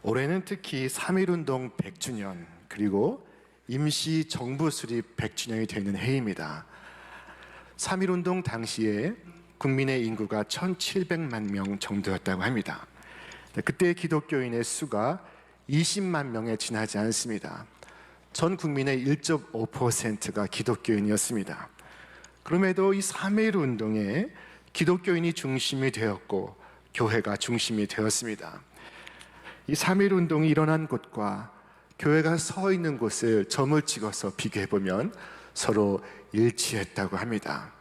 올해는 특히 3.1운동 100주년 그리고 임시 정부 수립 100주년이 되는 해입니다. 3.1운동 당시에 국민의 인구가 1,700만 명 정도였다고 합니다. 그때 기독교인의 수가 20만 명에 지나지 않습니다. 전 국민의 1.5%가 기독교인이었습니다. 그럼에도 이 3.1운동에 기독교인이 중심이 되었고 교회가 중심이 되었습니다. 이 3.1운동이 일어난 곳과 교회가 서 있는 곳을 점을 찍어서 비교해보면 서로 일치했다고 합니다.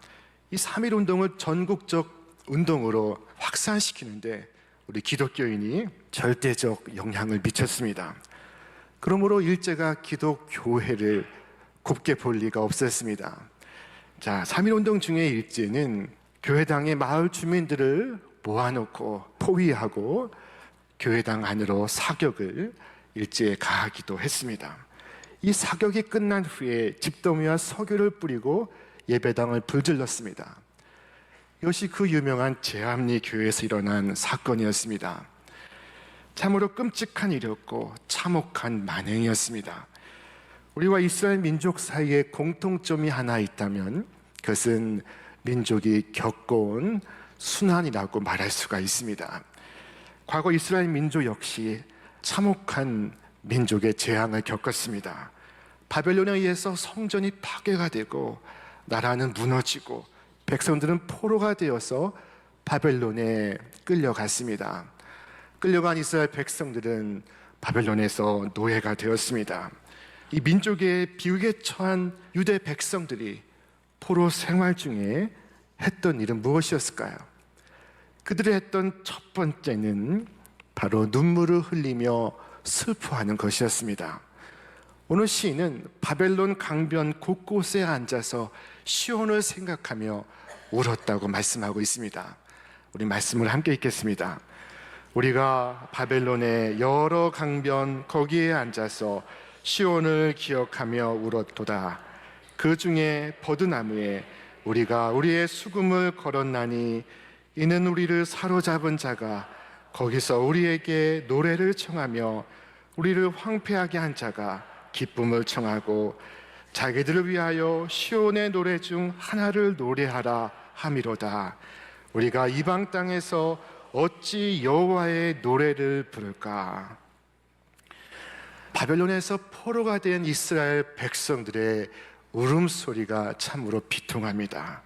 이 3.1운동을 전국적 운동으로 확산시키는데 우리 기독교인이 절대적 영향을 미쳤습니다. 그러므로 일제가 기독교회를 곱게 볼 리가 없었습니다. 자, 3.1운동 중에 일제는 교회당의 마을 주민들을 모아놓고 포위하고 교회당 안으로 사격을 일제에 가하기도 했습니다. 이 사격이 끝난 후에 집더미와 석유를 뿌리고 예배당을 불질렀습니다. 이것이 그 유명한 제암리 교회에서 일어난 사건이었습니다. 참으로 끔찍한 일이었고 참혹한 만행이었습니다. 우리와 이스라엘 민족 사이에 공통점이 하나 있다면 그것은 민족이 겪어온 순환이라고 말할 수가 있습니다. 과거 이스라엘 민족 역시 참혹한 민족의 재앙을 겪었습니다. 바벨론에 의해서 성전이 파괴가 되고 나라는 무너지고 백성들은 포로가 되어서 바벨론에 끌려갔습니다. 끌려간 이스라엘 백성들은 바벨론에서 노예가 되었습니다. 이 민족의 비극에 처한 유대 백성들이 포로 생활 중에 했던 일은 무엇이었을까요? 그들이 했던 첫 번째는 바로 눈물을 흘리며 슬퍼하는 것이었습니다. 오늘 시인은 바벨론 강변 곳곳에 앉아서 시온을 생각하며 울었다고 말씀하고 있습니다. 우리 말씀을 함께 읽겠습니다. 우리가 바벨론의 여러 강변 거기에 앉아서 시온을 기억하며 울었도다. 그 중에 버드나무에 우리가 우리의 수금을 걸었나니 이는 우리를 사로잡은 자가 거기서 우리에게 노래를 청하며 우리를 황폐하게 한 자가 기쁨을 청하고 자기들을 위하여 시온의 노래 중 하나를 노래하라 함이로다. 우리가 이방 땅에서 어찌 여호와의 노래를 부를까? 바벨론에서 포로가 된 이스라엘 백성들의 울음소리가 참으로 비통합니다.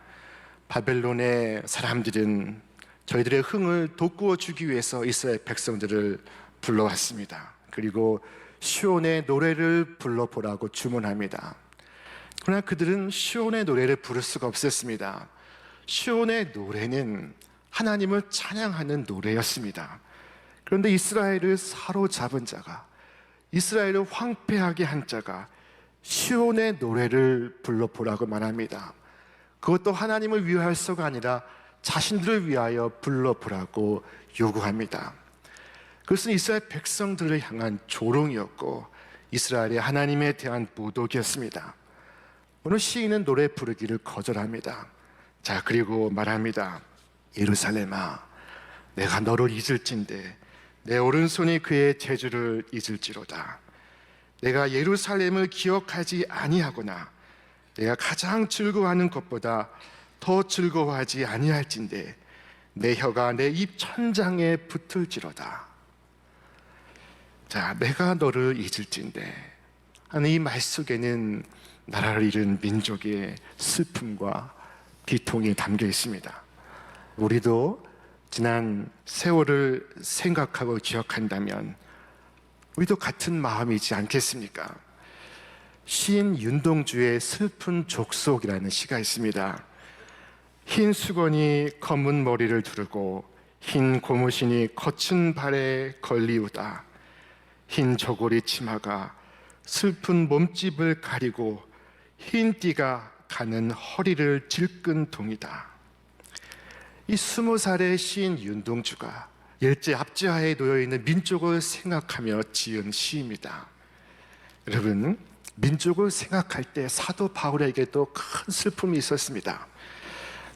바벨론의 사람들은 저희들의 흥을 돋구어 주기 위해서 이스라엘 백성들을 불러왔습니다. 그리고 시온의 노래를 불러보라고 주문합니다. 그러나 그들은 시온의 노래를 부를 수가 없었습니다. 시온의 노래는 하나님을 찬양하는 노래였습니다. 그런데 이스라엘을 사로잡은 자가, 이스라엘을 황폐하게 한 자가 시온의 노래를 불러보라고 말합니다. 그것도 하나님을 위하여서가 아니라 자신들을 위하여 불러보라고 요구합니다. 그것은 이스라엘 백성들을 향한 조롱이었고 이스라엘의 하나님에 대한 모독이었습니다. 오늘 시인은 노래 부르기를 거절합니다. 자, 그리고 말합니다. 예루살렘아, 내가 너를 잊을진대 내 오른손이 그의 재주를 잊을지로다. 내가 예루살렘을 기억하지 아니하거나 내가 가장 즐거워하는 것보다 더 즐거워하지 아니할진대 내 혀가 내 입 천장에 붙을지로다. 자, 내가 너를 잊을진대 하는 이 말 속에는 나라를 잃은 민족의 슬픔과 비통이 담겨 있습니다. 우리도 지난 세월을 생각하고 기억한다면 우리도 같은 마음이지 않겠습니까? 시인 윤동주의 슬픈 족속이라는 시가 있습니다. 흰 수건이 검은 머리를 두르고 흰 고무신이 거친 발에 걸리우다. 흰 저고리 치마가 슬픈 몸집을 가리고 흰 띠가 가는 허리를 질끈 동이다. 이 20살의 시인 윤동주가 일제 압제하에 놓여있는 민족을 생각하며 지은 시입니다. 여러분, 민족을 생각할 때 사도 바울에게도 큰 슬픔이 있었습니다.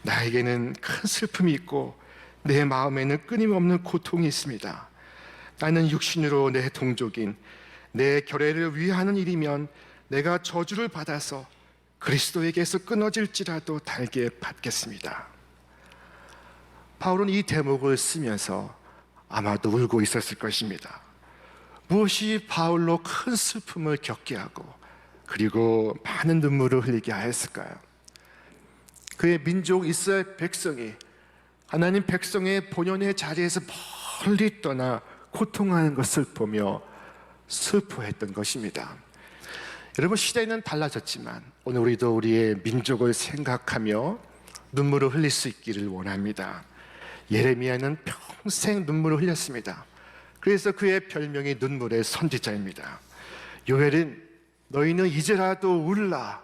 나에게는 큰 슬픔이 있고 내 마음에는 끊임없는 고통이 있습니다. 나는 육신으로 내 동족인 내 결례를 위하는 일이면 내가 저주를 받아서 그리스도에게서 끊어질지라도 달게 받겠습니다. 바울은 이 대목을 쓰면서 아마도 울고 있었을 것입니다. 무엇이 바울로 큰 슬픔을 겪게 하고 그리고 많은 눈물을 흘리게 하였을까요? 그의 민족 이스라엘 백성이 하나님 백성의 본연의 자리에서 멀리 떠나 고통하는 것을 보며 슬퍼했던 것입니다. 여러분, 시대는 달라졌지만 오늘 우리도 우리의 민족을 생각하며 눈물을 흘릴 수 있기를 원합니다. 예레미야는 평생 눈물을 흘렸습니다. 그래서 그의 별명이 눈물의 선지자입니다. 요엘은 너희는 이제라도 울라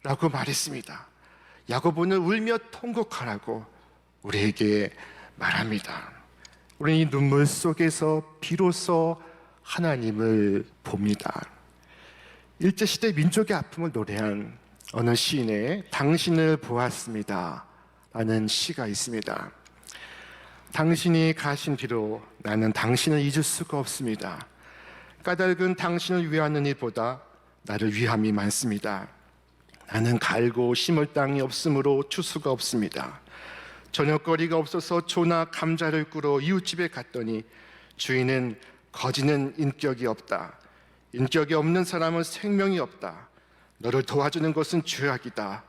라고 말했습니다. 야고보는 울며 통곡하라고 우리에게 말합니다. 우리는 이 눈물 속에서 비로소 하나님을 봅니다. 일제시대 민족의 아픔을 노래한 어느 시인의 당신을 보았습니다 라는 시가 있습니다. 당신이 가신 뒤로 나는 당신을 잊을 수가 없습니다. 까닭은 당신을 위하는 일보다 나를 위함이 많습니다. 나는 갈고 심을 땅이 없으므로 추수가 없습니다. 저녁거리가 없어서 조나 감자를 꾸러 이웃집에 갔더니 주인은 거지는 인격이 없다. 인격이 없는 사람은 생명이 없다. 너를 도와주는 것은 죄악이다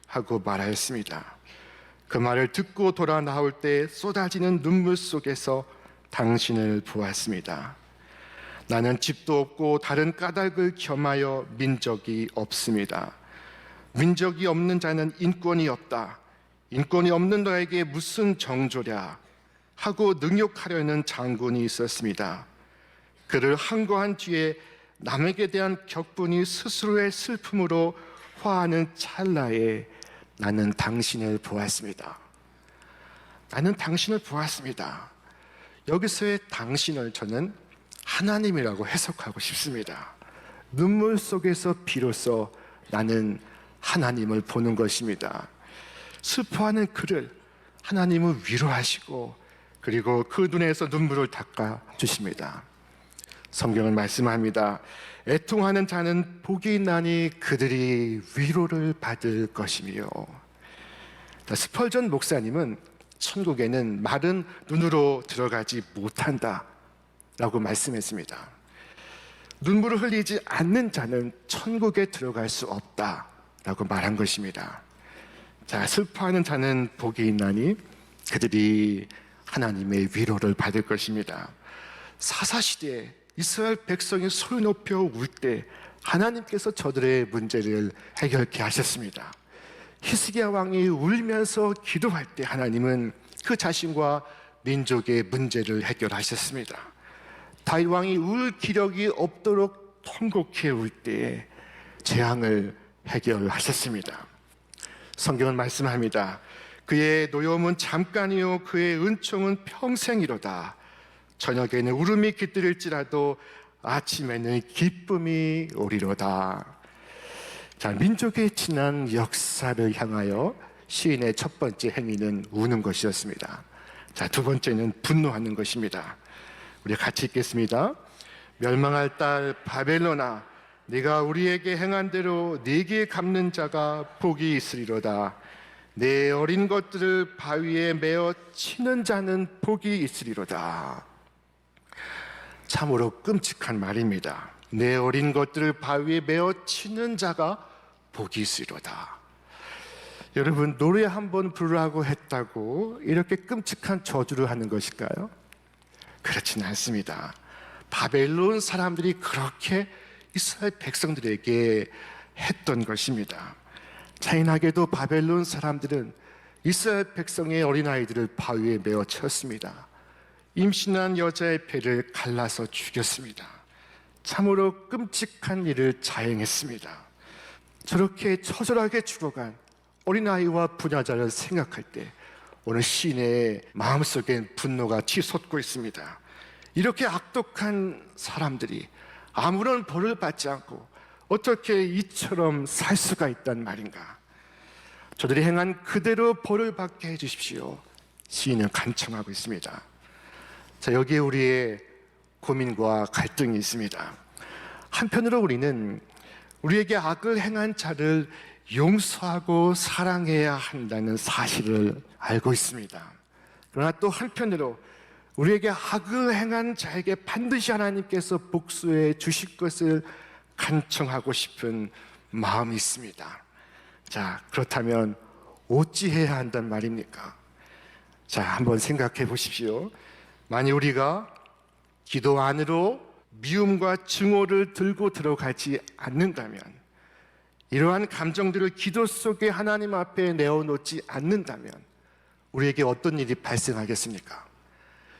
하고 말하였습니다. 그 말을 듣고 돌아 나올 때 쏟아지는 눈물 속에서 당신을 보았습니다. 나는 집도 없고 다른 까닭을 겸하여 민족이 없습니다. 민족이 없는 자는 인권이 없다. 인권이 없는 너에게 무슨 정조랴 하고 능욕하려는 장군이 있었습니다. 그를 항거한 뒤에 남에게 대한 격분이 스스로의 슬픔으로 화하는 찰나에 나는 당신을 보았습니다. 나는 당신을 보았습니다. 여기서의 당신을 저는 하나님이라고 해석하고 싶습니다. 눈물 속에서 비로소 나는 하나님을 보는 것입니다. 슬퍼하는 그를 하나님은 위로하시고 그리고 그 눈에서 눈물을 닦아 주십니다. 성경은 말씀합니다. 애통하는 자는 복이 있나니 그들이 위로를 받을 것이며. 스펄전 목사님은 천국에는 마른 눈으로 들어가지 못한다 라고 말씀했습니다. 눈물을 흘리지 않는 자는 천국에 들어갈 수 없다 라고 말한 것입니다. 자, 슬퍼하는 자는 복이 있나니 그들이 하나님의 위로를 받을 것입니다. 사사시대에 이스라엘 백성이 소리 높여 울 때 하나님께서 저들의 문제를 해결케 하셨습니다. 히스기야 왕이 울면서 기도할 때 하나님은 그 자신과 민족의 문제를 해결하셨습니다. 다윗 왕이 울 기력이 없도록 통곡해 울 때에 재앙을 해결하셨습니다. 성경은 말씀합니다. 그의 노여움은 잠깐이요 그의 은총은 평생이로다. 저녁에는 울음이 깃들일지라도 아침에는 기쁨이 오리로다. 자, 민족의 지난 역사를 향하여 시인의 첫 번째 행위는 우는 것이었습니다. 자, 두 번째는 분노하는 것입니다. 우리 같이 읽겠습니다. 멸망할 딸 바벨론아, 네가 우리에게 행한 대로 네게 갚는 자가 복이 있으리로다. 내 어린 것들을 바위에 메어 치는 자는 복이 있으리로다. 참으로 끔찍한 말입니다. 내 어린 것들을 바위에 메어 치는 자가 복이 있으리로다. 여러분, 노래 한번 부르라고 했다고 이렇게 끔찍한 저주를 하는 것일까요? 그렇지는 않습니다. 바벨론 사람들이 그렇게 이스라엘 백성들에게 했던 것입니다. 잔인하게도 바벨론 사람들은 이스라엘 백성의 어린아이들을 바위에 메어 쳤습니다. 임신한 여자의 배를 갈라서 죽였습니다. 참으로 끔찍한 일을 자행했습니다. 저렇게 처절하게 죽어간 어린아이와 부녀자를 생각할 때 오늘 시인의 마음속엔 분노가 치솟고 있습니다. 이렇게 악독한 사람들이 아무런 벌을 받지 않고 어떻게 이처럼 살 수가 있단 말인가? 저들이 행한 그대로 벌을 받게 해주십시오. 시인은 간청하고 있습니다. 자, 여기에 우리의 고민과 갈등이 있습니다. 한편으로 우리는 우리에게 악을 행한 자를 용서하고 사랑해야 한다는 사실을 알고 있습니다. 그러나 또 한편으로 우리에게 악을 행한 자에게 반드시 하나님께서 복수해 주실 것을 간청하고 싶은 마음이 있습니다. 자, 그렇다면 어찌해야 한단 말입니까? 자, 한번 생각해 보십시오. 만약 우리가 기도 안으로 미움과 증오를 들고 들어가지 않는다면, 이러한 감정들을 기도 속에 하나님 앞에 내어놓지 않는다면 우리에게 어떤 일이 발생하겠습니까?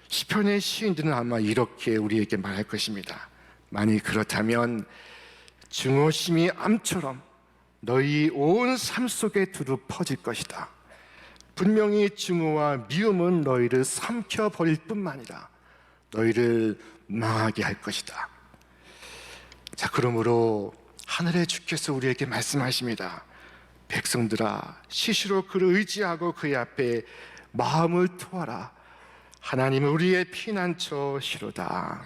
시편의 시인들은 아마 이렇게 우리에게 말할 것입니다. 만약 그렇다면 증오심이 암처럼 너희 온 삶 속에 두루 퍼질 것이다. 분명히 증오와 미움은 너희를 삼켜버릴 뿐만 아니라 너희를 망하게 할 것이다. 자, 그러므로 하늘의 주께서 우리에게 말씀하십니다. 백성들아, 시시로 그를 의지하고 그의 앞에 마음을 토하라. 하나님은 우리의 피난처시로다.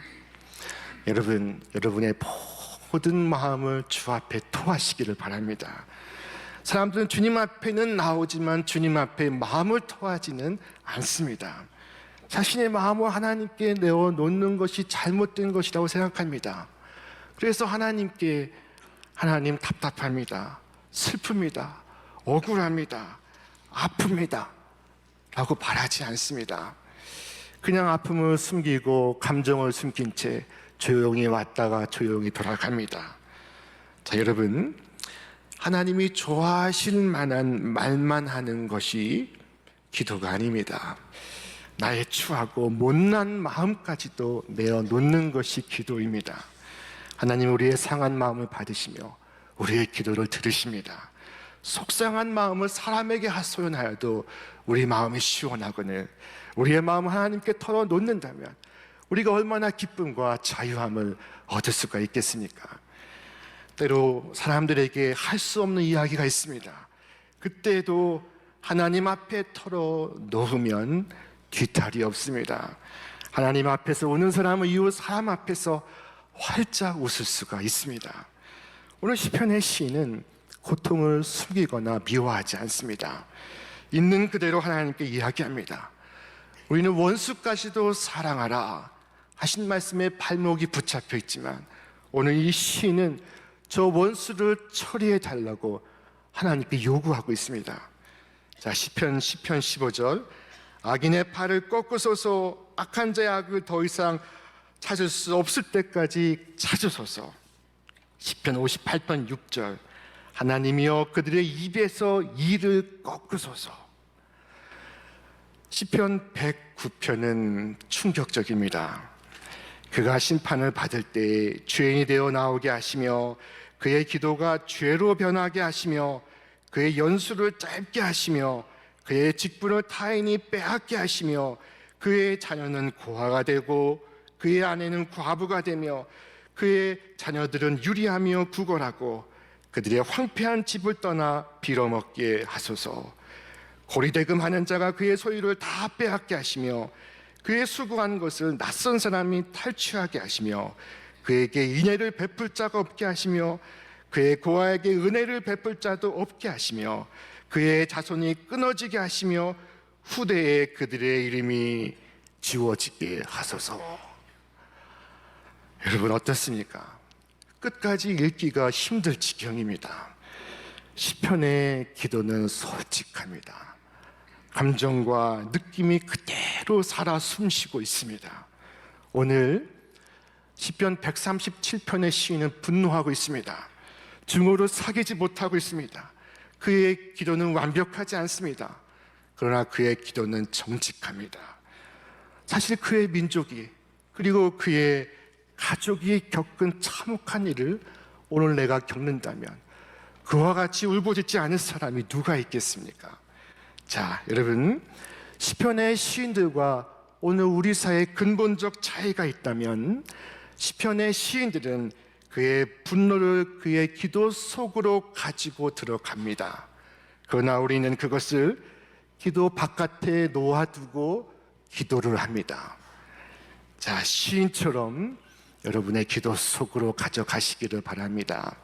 여러분, 여러분의 모든 마음을 주 앞에 토하시기를 바랍니다. 사람들은 주님 앞에는 나오지만 주님 앞에 마음을 토하지는 않습니다. 자신의 마음을 하나님께 내어놓는 것이 잘못된 것이라고 생각합니다. 그래서 하나님께 하나님 답답합니다, 슬픕니다, 억울합니다, 아픕니다 라고 말하지 않습니다. 그냥 아픔을 숨기고 감정을 숨긴 채 조용히 왔다가 조용히 돌아갑니다. 자, 여러분, 하나님이 좋아하실 만한 말만 하는 것이 기도가 아닙니다. 나의 추하고 못난 마음까지도 내어놓는 것이 기도입니다. 하나님 우리의 상한 마음을 받으시며 우리의 기도를 들으십니다. 속상한 마음을 사람에게 하소연하여도 우리 마음이 시원하거늘 우리의 마음을 하나님께 털어놓는다면 우리가 얼마나 기쁨과 자유함을 얻을 수가 있겠습니까? 때로 사람들에게 할 수 없는 이야기가 있습니다. 그때도 하나님 앞에 털어놓으면 뒤탈이 없습니다. 하나님 앞에서 우는 사람은 이웃 사람 앞에서 활짝 웃을 수가 있습니다. 오늘 시편의 시인은 고통을 숨기거나 미워하지 않습니다. 있는 그대로 하나님께 이야기합니다. 우리는 원수까지도 사랑하라 하신 말씀에 발목이 붙잡혀 있지만 오늘 이 시인은 저 원수를 처리해 달라고 하나님께 요구하고 있습니다. 자, 시편 15절, 악인의 팔을 꺾으소서, 악한 자의 악을 더 이상 찾을 수 없을 때까지 찾으소서. 시편 58편 6절, 하나님이여 그들의 입에서 이를 꺾으소서. 시편 109편은 충격적입니다. 그가 심판을 받을 때 죄인이 되어 나오게 하시며 그의 기도가 죄로 변하게 하시며 그의 연수를 짧게 하시며 그의 직분을 타인이 빼앗게 하시며 그의 자녀는 고아가 되고 그의 아내는 과부가 되며 그의 자녀들은 유리하며 구걸하고 그들의 황폐한 집을 떠나 빌어먹게 하소서. 고리대금하는 자가 그의 소유를 다 빼앗게 하시며 그의 수고한 것을 낯선 사람이 탈취하게 하시며 그에게 인애를 베풀 자가 없게 하시며 그의 고아에게 은혜를 베풀 자도 없게 하시며 그의 자손이 끊어지게 하시며 후대에 그들의 이름이 지워지게 하소서. 여러분 어떻습니까? 끝까지 읽기가 힘들 지경입니다. 시편의 기도는 솔직합니다. 감정과 느낌이 그대로 살아 숨쉬고 있습니다. 오늘 시편 137편의 시인은 분노하고 있습니다. 증오를 사귀지 못하고 있습니다. 그의 기도는 완벽하지 않습니다. 그러나 그의 기도는 정직합니다. 사실 그의 민족이 그리고 그의 가족이 겪은 참혹한 일을 오늘 내가 겪는다면 그와 같이 울부짖지 않을 사람이 누가 있겠습니까? 자, 여러분, 시편의 시인들과 오늘 우리 사이에 근본적 차이가 있다면 시편의 시인들은 그의 분노를 그의 기도 속으로 가지고 들어갑니다. 그러나 우리는 그것을 기도 바깥에 놓아두고 기도를 합니다. 자, 시인처럼 여러분의 기도 속으로 가져가시기를 바랍니다.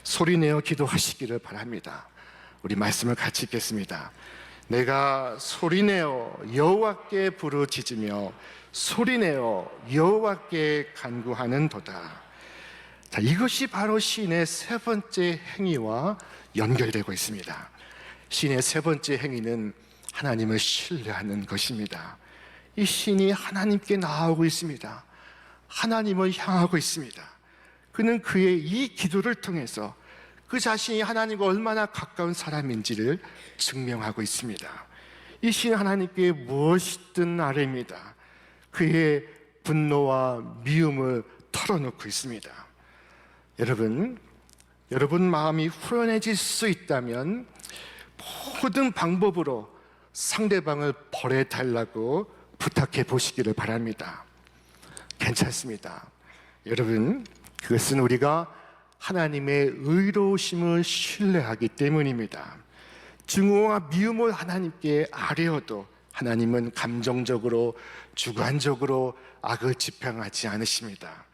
소리내어 기도하시기를 바랍니다. 우리 말씀을 같이 읽겠습니다. 내가 소리내어 여호와께 부르짖으며 소리내어 여호와께 간구하는도다. 자, 이것이 바로 시인의 세 번째 행위와 연결되고 있습니다. 시인의 세 번째 행위는 하나님을 신뢰하는 것입니다. 이 시인이 하나님께 나아오고 있습니다. 하나님을 향하고 있습니다. 그는 그의 이 기도를 통해서 그 자신이 하나님과 얼마나 가까운 사람인지를 증명하고 있습니다. 이 시인 하나님께 무엇이든 아뢰입니다. 그의 분노와 미움을 털어놓고 있습니다. 여러분 마음이 후련해질 수 있다면 모든 방법으로 상대방을 벌해달라고 부탁해 보시기를 바랍니다. 괜찮습니다. 여러분, 그것은 우리가 하나님의 의로우심을 신뢰하기 때문입니다. 증오와 미움을 하나님께 아뢰어도 하나님은 감정적으로, 주관적으로 악을 지평하지 않으십니다.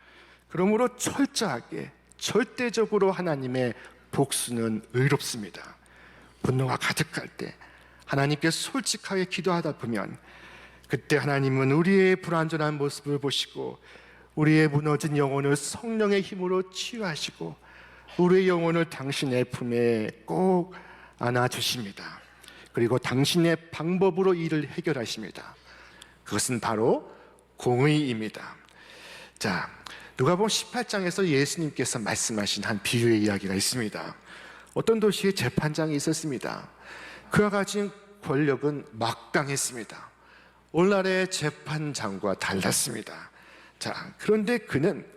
그러므로 철저하게, 절대적으로 하나님의 복수는 의롭습니다. 분노가 가득할 때 하나님께 솔직하게 기도하다 보면 그때 하나님은 우리의 불완전한 모습을 보시고 우리의 무너진 영혼을 성령의 힘으로 치유하시고 우리의 영혼을 당신의 품에 꼭 안아주십니다. 그리고 당신의 방법으로 일을 해결하십니다. 그것은 바로 공의입니다. 자, 누가복음 18장에서 예수님께서 말씀하신 한 비유의 이야기가 있습니다. 어떤 도시에 재판장이 있었습니다. 그가 가진 권력은 막강했습니다. 오늘날의 재판장과 달랐습니다. 자, 그런데 그는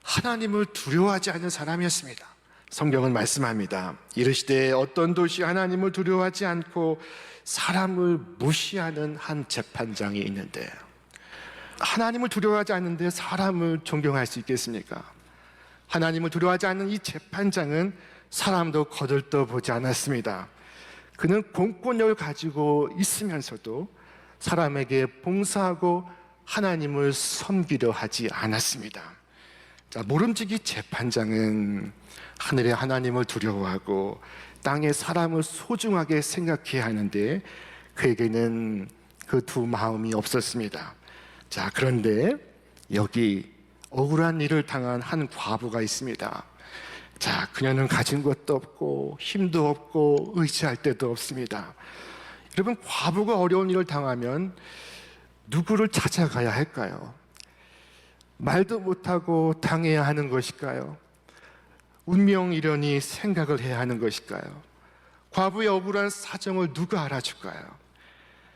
하나님을 두려워하지 않는 사람이었습니다. 성경은 말씀합니다. 이르시되 어떤 도시 하나님을 두려워하지 않고 사람을 무시하는 한 재판장이 있는데, 하나님을 두려워하지 않는데 사람을 존경할 수 있겠습니까? 하나님을 두려워하지 않는 이 재판장은 사람도 거들떠보지 않았습니다. 그는 공권력을 가지고 있으면서도 사람에게 봉사하고 하나님을 섬기려 하지 않았습니다. 자, 모름지기 재판장은 하늘의 하나님을 두려워하고 땅의 사람을 소중하게 생각해야 하는데 그에게는 그 두 마음이 없었습니다. 자, 그런데 여기 억울한 일을 당한 한 과부가 있습니다. 자, 그녀는 가진 것도 없고 힘도 없고 의지할 데도 없습니다. 여러분, 과부가 어려운 일을 당하면 누구를 찾아가야 할까요? 말도 못하고 당해야 하는 것일까요? 운명이려니 생각을 해야 하는 것일까요? 과부의 억울한 사정을 누가 알아줄까요?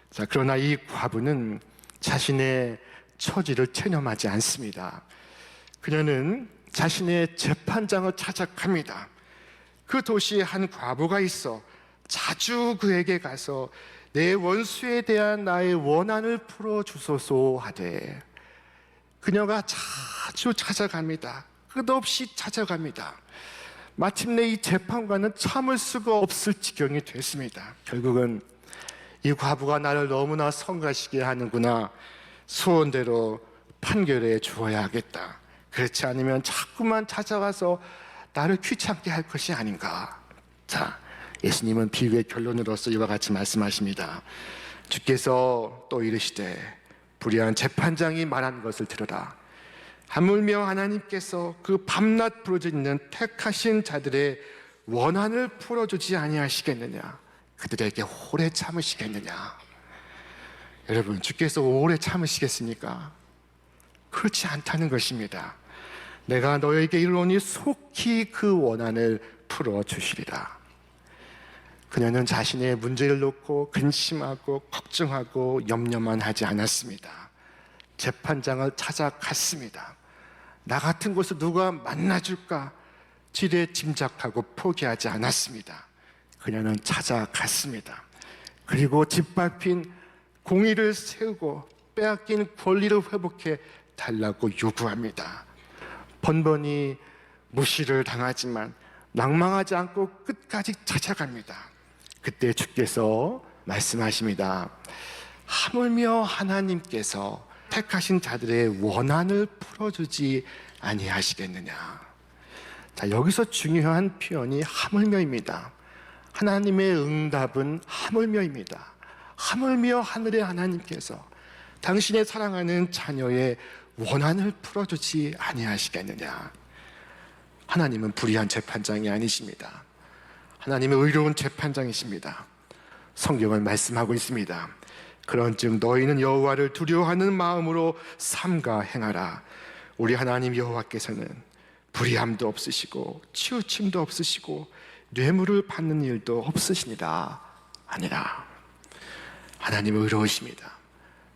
자, 그러나 이 과부는 자신의 처지를 체념하지 않습니다. 그녀는 자신의 재판장을 찾아갑니다. 그 도시에 한 과부가 있어 자주 그에게 가서 내 원수에 대한 나의 원한을 풀어주소서 하되, 그녀가 자주 찾아갑니다. 끝없이 찾아갑니다. 마침내 이 재판관은 참을 수가 없을 지경이 됐습니다. 결국은 이 과부가 나를 너무나 성가시게 하는구나, 소원대로 판결해 주어야겠다. 그렇지 않으면 자꾸만 찾아와서 나를 귀찮게 할 것이 아닌가. 자, 예수님은 비유의 결론으로서 이와 같이 말씀하십니다. 주께서 또 이르시되 불의한 재판장이 말한 것을 들으라. 하물며 하나님께서 그 밤낮 부르짖는 택하신 자들의 원한을 풀어주지 아니하시겠느냐? 그들에게 오래 참으시겠느냐? 여러분, 주께서 오래 참으시겠습니까? 그렇지 않다는 것입니다. 내가 너에게 이르노니 속히 그 원한을 풀어주시리라. 그녀는 자신의 문제를 놓고 근심하고 걱정하고 염려만 하지 않았습니다. 재판장을 찾아갔습니다. 나 같은 곳에 누가 만나줄까 지레 짐작하고 포기하지 않았습니다. 그녀는 찾아갔습니다. 그리고 짓밟힌 공의를 세우고 빼앗긴 권리를 회복해 달라고 요구합니다. 번번이 무시를 당하지만 낭망하지 않고 끝까지 찾아갑니다. 그때 주께서 말씀하십니다. 하물며 하나님께서 택하신 자들의 원한을 풀어주지 아니하시겠느냐. 자, 여기서 중요한 표현이 하물며입니다. 하나님의 응답은 하물며입니다. 하물며 하늘의 하나님께서 당신의 사랑하는 자녀의 원한을 풀어주지 아니하시겠느냐. 하나님은 불의한 재판장이 아니십니다. 하나님은 의로운 재판장이십니다. 성경은 말씀하고 있습니다. 그런즉 너희는 여호와를 두려워하는 마음으로 삼가 행하라. 우리 하나님 여호와께서는 불의함도 없으시고 치우침도 없으시고 뇌물을 받는 일도 없으시니라 아니라. 하나님은 의로우십니다.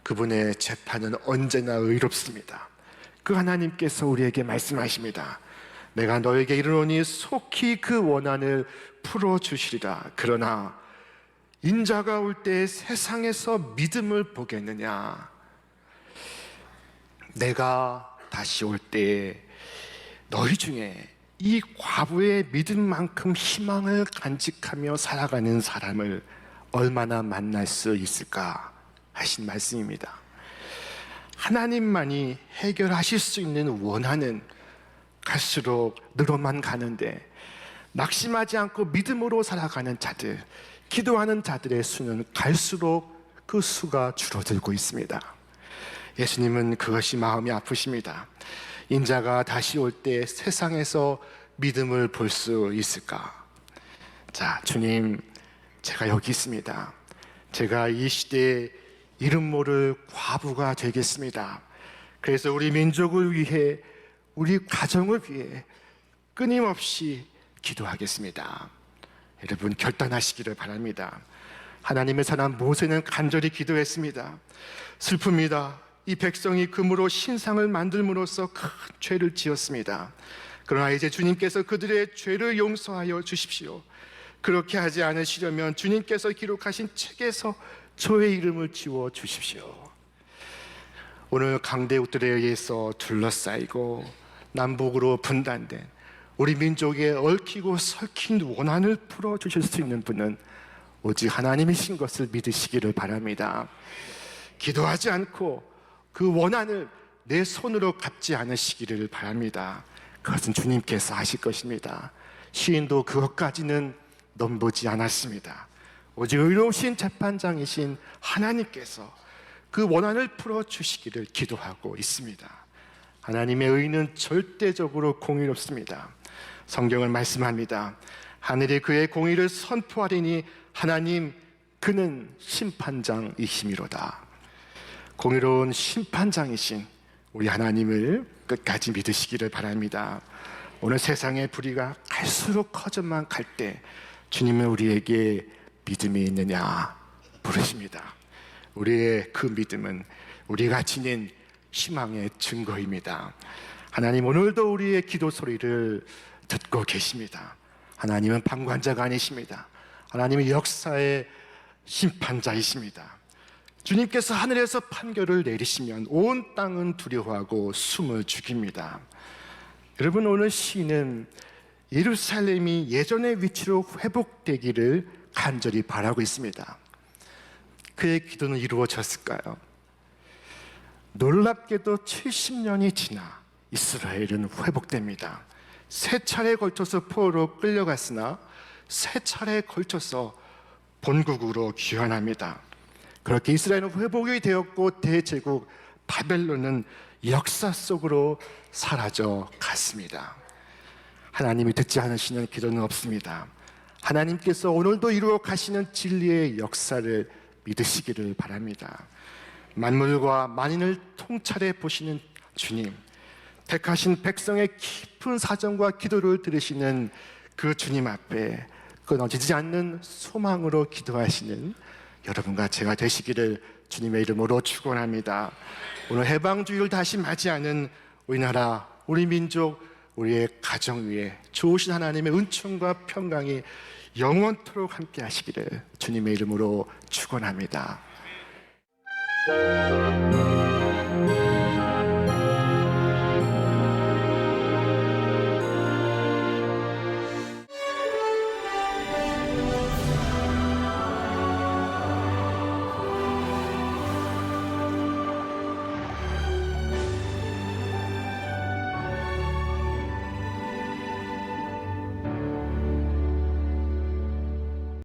그분의 재판은 언제나 의롭습니다. 그 하나님께서 우리에게 말씀하십니다. 내가 너에게 이르노니 속히 그 원한을 풀어주시리라. 그러나 인자가 올 때 세상에서 믿음을 보겠느냐. 내가 다시 올 때 너희 중에 이 과부의 믿음만큼 희망을 간직하며 살아가는 사람을 얼마나 만날 수 있을까 하신 말씀입니다. 하나님만이 해결하실 수 있는 원한은 갈수록 늘어만 가는데, 낙심하지 않고 믿음으로 살아가는 자들, 기도하는 자들의 수는 갈수록 그 수가 줄어들고 있습니다. 예수님은 그것이 마음이 아프십니다. 인자가 다시 올 때 세상에서 믿음을 볼 수 있을까? 자, 주님, 제가 여기 있습니다. 제가 이 시대에 이름 모를 과부가 되겠습니다. 그래서 우리 민족을 위해, 우리 가정을 위해 끊임없이 기도하겠습니다. 여러분, 결단하시기를 바랍니다. 하나님의 사람 모세는 간절히 기도했습니다. 슬픕니다. 이 백성이 금으로 신상을 만들므로써 큰 죄를 지었습니다. 그러나 이제 주님께서 그들의 죄를 용서하여 주십시오. 그렇게 하지 않으시려면 주님께서 기록하신 책에서 저의 이름을 지워 주십시오. 오늘 강대국들에 의해서 둘러싸이고 남북으로 분단된 우리 민족에 얽히고 설킨 원한을 풀어주실 수 있는 분은 오직 하나님이신 것을 믿으시기를 바랍니다. 기도하지 않고 그 원한을 내 손으로 갚지 않으시기를 바랍니다. 그것은 주님께서 하실 것입니다. 시인도 그것까지는 넘보지 않았습니다. 오직 의로우신 재판장이신 하나님께서 그 원한을 풀어주시기를 기도하고 있습니다. 하나님의 의는 절대적으로 공의롭습니다. 성경은 말씀합니다. 하늘이 그의 공의를 선포하리니 하나님 그는 심판장이시미로다. 공의로운 심판장이신 우리 하나님을 끝까지 믿으시기를 바랍니다. 오늘 세상의 불의가 갈수록 커져만 갈 때 주님은 우리에게 믿음이 있느냐 물으십니다. 우리의 그 믿음은 우리가 지닌 희망의 증거입니다. 하나님, 오늘도 우리의 기도 소리를 듣고 계십니다. 하나님은 방관자가 아니십니다. 하나님은 역사의 심판자이십니다. 주님께서 하늘에서 판결을 내리시면 온 땅은 두려워하고 숨을 죽입니다. 여러분, 오늘 시인은 예루살렘이 예전의 위치로 회복되기를 간절히 바라고 있습니다. 그의 기도는 이루어졌을까요? 놀랍게도 70년이 지나 이스라엘은 회복됩니다. 세 차례에 걸쳐서 포로로 끌려갔으나 세 차례에 걸쳐서 본국으로 귀환합니다. 그렇게 이스라엘은 회복이 되었고 대제국 바벨론은 역사 속으로 사라져 갔습니다. 하나님이 듣지 않으시는 기도는 없습니다. 하나님께서 오늘도 이루어 가시는 진리의 역사를 믿으시기를 바랍니다. 만물과 만인을 통찰해 보시는 주님, 택하신 백성의 깊은 사정과 기도를 들으시는 그 주님 앞에 끊어지지 않는 소망으로 기도하시는 여러분과 제가 되시기를 주님의 이름으로 축원합니다. 오늘 해방주의를 다시 맞이하는 우리나라, 우리 민족, 우리의 가정 위에 좋으신 하나님의 은총과 평강이 영원토록 함께 하시기를 주님의 이름으로 축원합니다.